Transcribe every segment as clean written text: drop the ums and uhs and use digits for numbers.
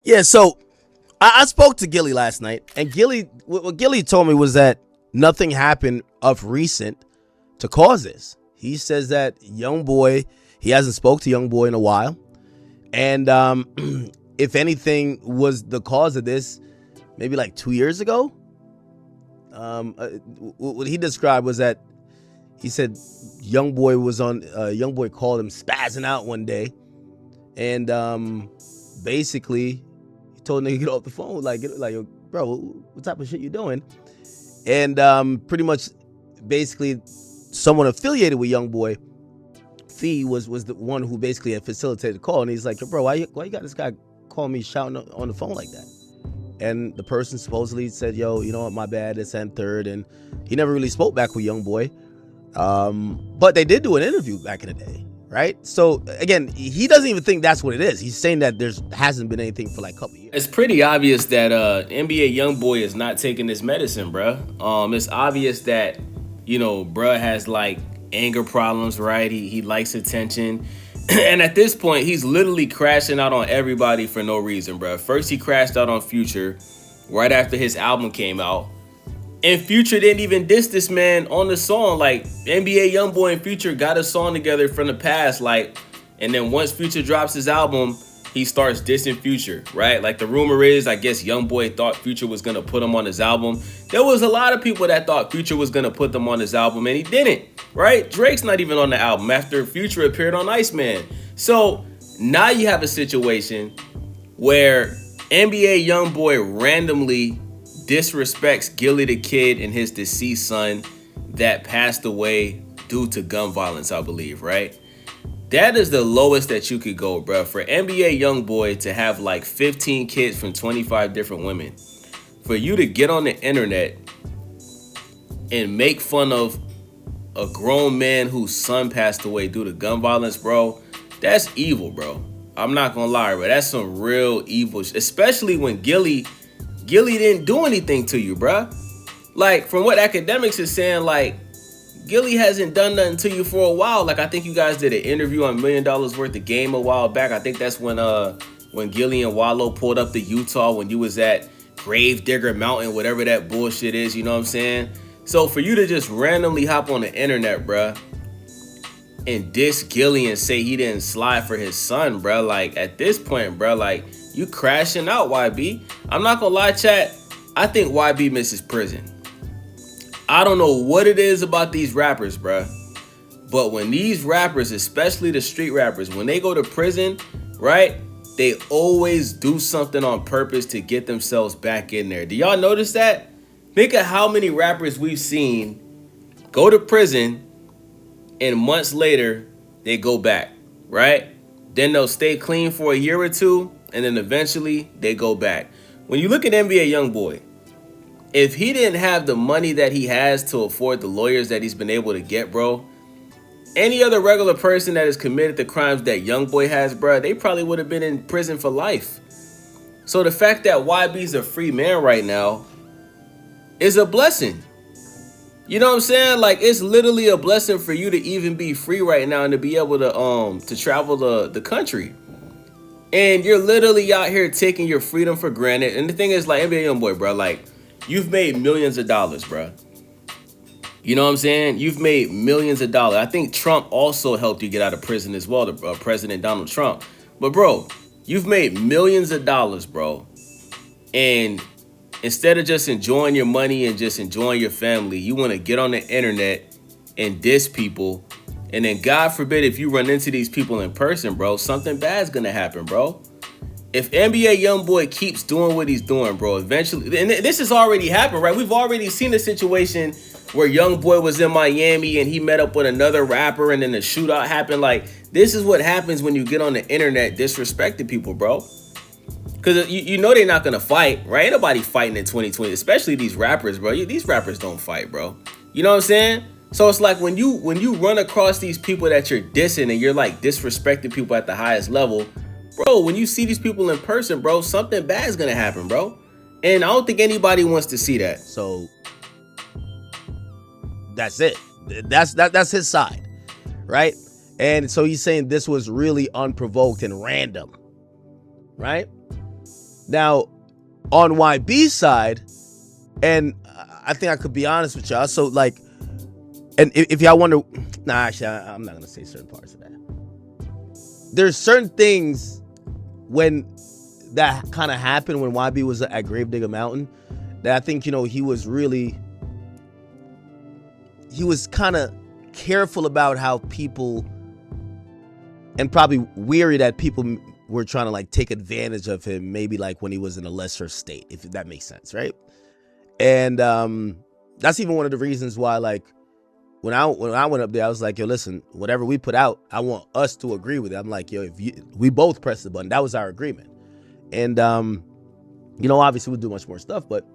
Yeah, so I spoke to Gillie last night, and what Gillie told me was that nothing happened of recent to cause this. He says that he hasn't spoke to YoungBoy in a while, and if anything was the cause of this, maybe like 2 years ago. What he described was that he said YoungBoy called him spazzing out one day, and basically he told nigga get off the phone, like, yo, bro, what type of shit you doing? And pretty much, basically, someone affiliated with YoungBoy, Fee, was the one who basically had facilitated the call, and he's like, yo, bro, why you got this guy calling me shouting on the phone like that? And the person supposedly said, yo, you know what, my bad, it's and third, and he never really spoke back with YoungBoy. But they did do an interview back in the day, right? So again, he doesn't even think that's what it is. He's saying that hasn't been anything for like a couple years. It's pretty obvious that NBA YoungBoy is not taking this medicine, bruh. It's obvious that, bruh has like anger problems, right? He likes attention. And at this point, he's literally crashing out on everybody for no reason, bruh. First, he crashed out on Future right after his album came out. And Future didn't even diss this man on the song. Like, NBA YoungBoy and Future got a song together from the past, like, and then once Future drops his album, he starts dissing Future, right? Like, the rumor is, I guess YoungBoy thought Future was gonna put him on his album. There was a lot of people that thought Future was gonna put them on his album, and he didn't, right? Drake's not even on the album after Future appeared on Iceman. So now you have a situation where NBA YoungBoy randomly disrespects Gillie Da Kid and his deceased son that passed away due to gun violence, I believe, right? That is the lowest that you could go, bro. For NBA YoungBoy to have like 15 kids from 25 different women, for you to get on the internet and make fun of a grown man whose son passed away due to gun violence, bro, that's evil, bro. I'm not gonna lie, bro. That's some real evil, especially when Gillie didn't do anything to you, bruh. Like, from what Akademiks is saying, like, Gillie hasn't done nothing to you for a while. Like, I think you guys did an interview on $1 Million Worth of Game a while back. I think that's when Gillie and Wallow pulled up to Utah when you was at Gravedigger Mountain, whatever that bullshit is, you know what I'm saying? So for you to just randomly hop on the internet, bruh, and diss Gillie and say he didn't slide for his son, bruh, like, at this point, bruh, like, you crashing out, YB. I'm not gonna lie, chat. I think YB misses prison. I don't know what it is about these rappers, bruh, but when these rappers, especially the street rappers, when they go to prison, right, they always do something on purpose to get themselves back in there. Do y'all notice that? Think of how many rappers we've seen go to prison and months later they go back, right? Then they'll stay clean for a year or two, and then eventually they go back. When you look at NBA YoungBoy, if he didn't have the money that he has to afford the lawyers that he's been able to get, bro, any other regular person that has committed the crimes that YoungBoy has, bro, they probably would have been in prison for life. So the fact that YB's a free man right now is a blessing. You know what I'm saying? Like, it's literally a blessing for you to even be free right now and to be able to travel the country. And you're literally out here taking your freedom for granted. And the thing is, like, NBA YoungBoy, bro, like, you've made millions of dollars, bro. You know what I'm saying? You've made millions of dollars. I think Trump also helped you get out of prison as well, President Donald Trump. But, bro, you've made millions of dollars, bro. And instead of just enjoying your money and just enjoying your family, you want to get on the internet and diss people. And then, God forbid, if you run into these people in person, bro, something bad's going to happen, bro. If NBA YoungBoy keeps doing what he's doing, bro, eventually, and this has already happened, right? We've already seen a situation where YoungBoy was in Miami and he met up with another rapper and then the shootout happened. Like, this is what happens when you get on the internet disrespecting people, bro. Because you know they're not going to fight, right? Ain't nobody fighting in 2020, especially these rappers, bro. These rappers don't fight, bro. You know what I'm saying? So it's like when you run across these people that you're dissing and you're like disrespecting people at the highest level, bro, when you see these people in person, bro, something bad is gonna happen, bro. And I don't think anybody wants to see that. So that's it. That's his side, right? And so he's saying this was really unprovoked and random, right? Now, on YB's side, and I think I could be honest with y'all. So like, and if y'all wonder, actually, I'm not gonna say certain parts of that. There's certain things when that kind of happened when YB was at Gravedigger Mountain that I think, he was kind of careful about how people, and probably weary that people were trying to like take advantage of him, maybe like when he was in a lesser state, if that makes sense, right? And that's even one of the reasons why, like, when I went up there, I was like, yo, listen, whatever we put out, I want us to agree with it. I'm like, yo, we both press the button. That was our agreement. And obviously we'll do much more stuff, but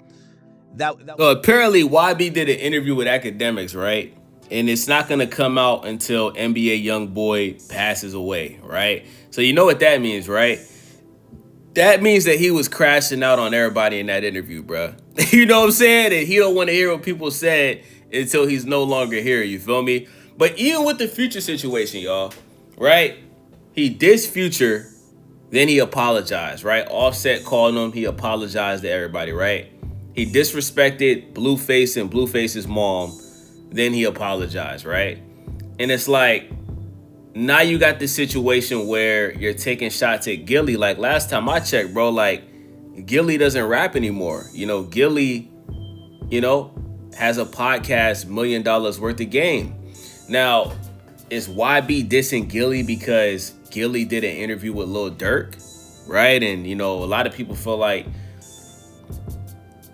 that So apparently YB did an interview with Akademiks, right? And it's not gonna come out until NBA YoungBoy passes away, right? So you know what that means, right? That means that he was crashing out on everybody in that interview, bro. You know what I'm saying? And he don't want to hear what people said until he's no longer here, you feel me? But even with the Future situation, y'all, right? He dissed Future, then he apologized, right? Offset called him, he apologized to everybody, right? He disrespected Blueface and Blueface's mom, then he apologized, right? And it's like, now you got this situation where you're taking shots at Gillie. Like last time I checked, bro, like Gillie doesn't rap anymore. Gillie, has a podcast, $1 million worth of game. Now, is YB dissing Gillie because Gillie did an interview with Lil Durk, right? And, a lot of people feel like,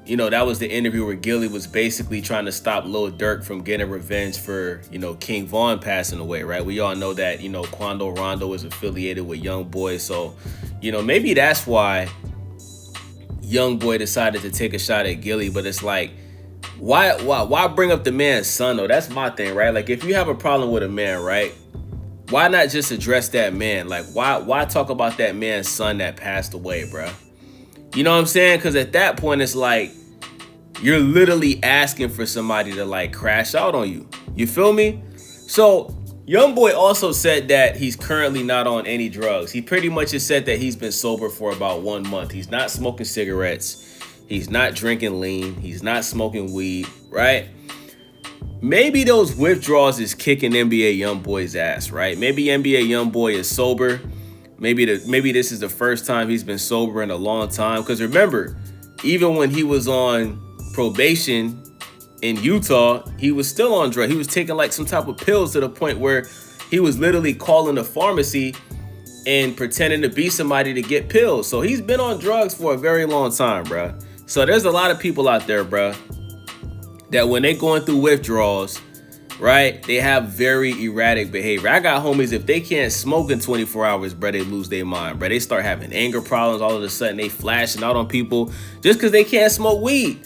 that was the interview where Gillie was basically trying to stop Lil Durk from getting revenge for, King Von passing away, right? We all know that, Quando Rondo is affiliated with YoungBoy. So, maybe that's why YoungBoy decided to take a shot at Gillie. But it's like, why bring up the man's son, though? That's my thing, right? Like, if you have a problem with a man, right, why not just address that man? Like, why talk about that man's son that passed away, bro? You know what I'm saying? Because at that point, it's like, you're literally asking for somebody to like crash out on you. You feel me? So YoungBoy also said that he's currently not on any drugs. He pretty much has said that he's been sober for about 1 month. He's not smoking cigarettes. He's not drinking lean. He's not smoking weed, right? Maybe those withdrawals is kicking NBA YoungBoy's ass, right? Maybe NBA YoungBoy is sober. Maybe this is the first time he's been sober in a long time. Because remember, even when he was on probation in Utah, he was still on drugs. He was taking like some type of pills to the point where he was literally calling the pharmacy and pretending to be somebody to get pills. So he's been on drugs for a very long time, bro. So there's a lot of people out there, bro, that when they going through withdrawals, right, they have very erratic behavior. I got homies, if they can't smoke in 24 hours, bro, they lose their mind, bro. They start having anger problems. All of a sudden, they flashing out on people just because they can't smoke weed.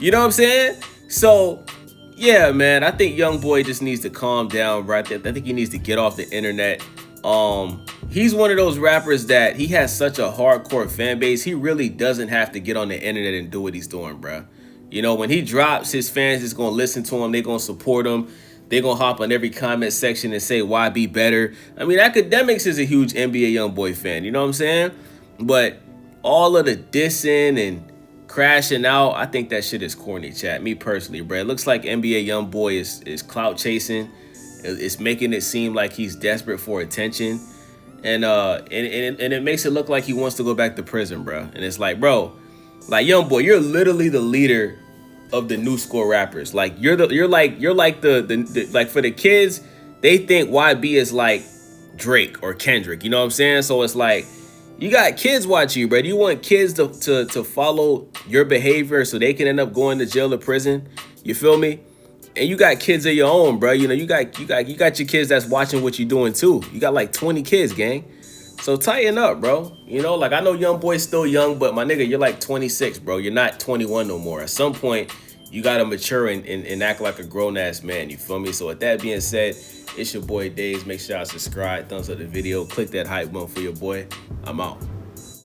You know what I'm saying? So, yeah, man, I think YoungBoy just needs to calm down, right? I think he needs to get off the internet. He's one of those rappers that he has such a hardcore fan base. He really doesn't have to get on the internet and do what he's doing, bro. When he drops, his fans is going to listen to him. They're going to support him. They're going to hop on every comment section and say, why be better? I mean, Akademiks is a huge NBA YoungBoy fan. You know what I'm saying? But all of the dissing and crashing out, I think that shit is corny, chat. Me personally, bro. It looks like NBA YoungBoy is clout chasing. It's making it seem like he's desperate for attention. And it makes it look like he wants to go back to prison, bro. And it's like, bro, like YoungBoy, you're literally the leader of the new school rappers. Like you're like the like for the kids, they think YB is like Drake or Kendrick. You know what I'm saying? So it's like you got kids watching you, bro. You want kids to follow your behavior so they can end up going to jail or prison. You feel me? And you got kids of your own, bro. You got your kids that's watching what you're doing too. You got like 20 kids, gang. So tighten up, bro. Like I know YoungBoy's still young, but my nigga, you're like 26, bro. You're not 21 no more. At some point, you gotta mature and act like a grown-ass man. You feel me? So with that being said, it's your boy Days. Make sure y'all subscribe, thumbs up the video, click that hype button for your boy. I'm out.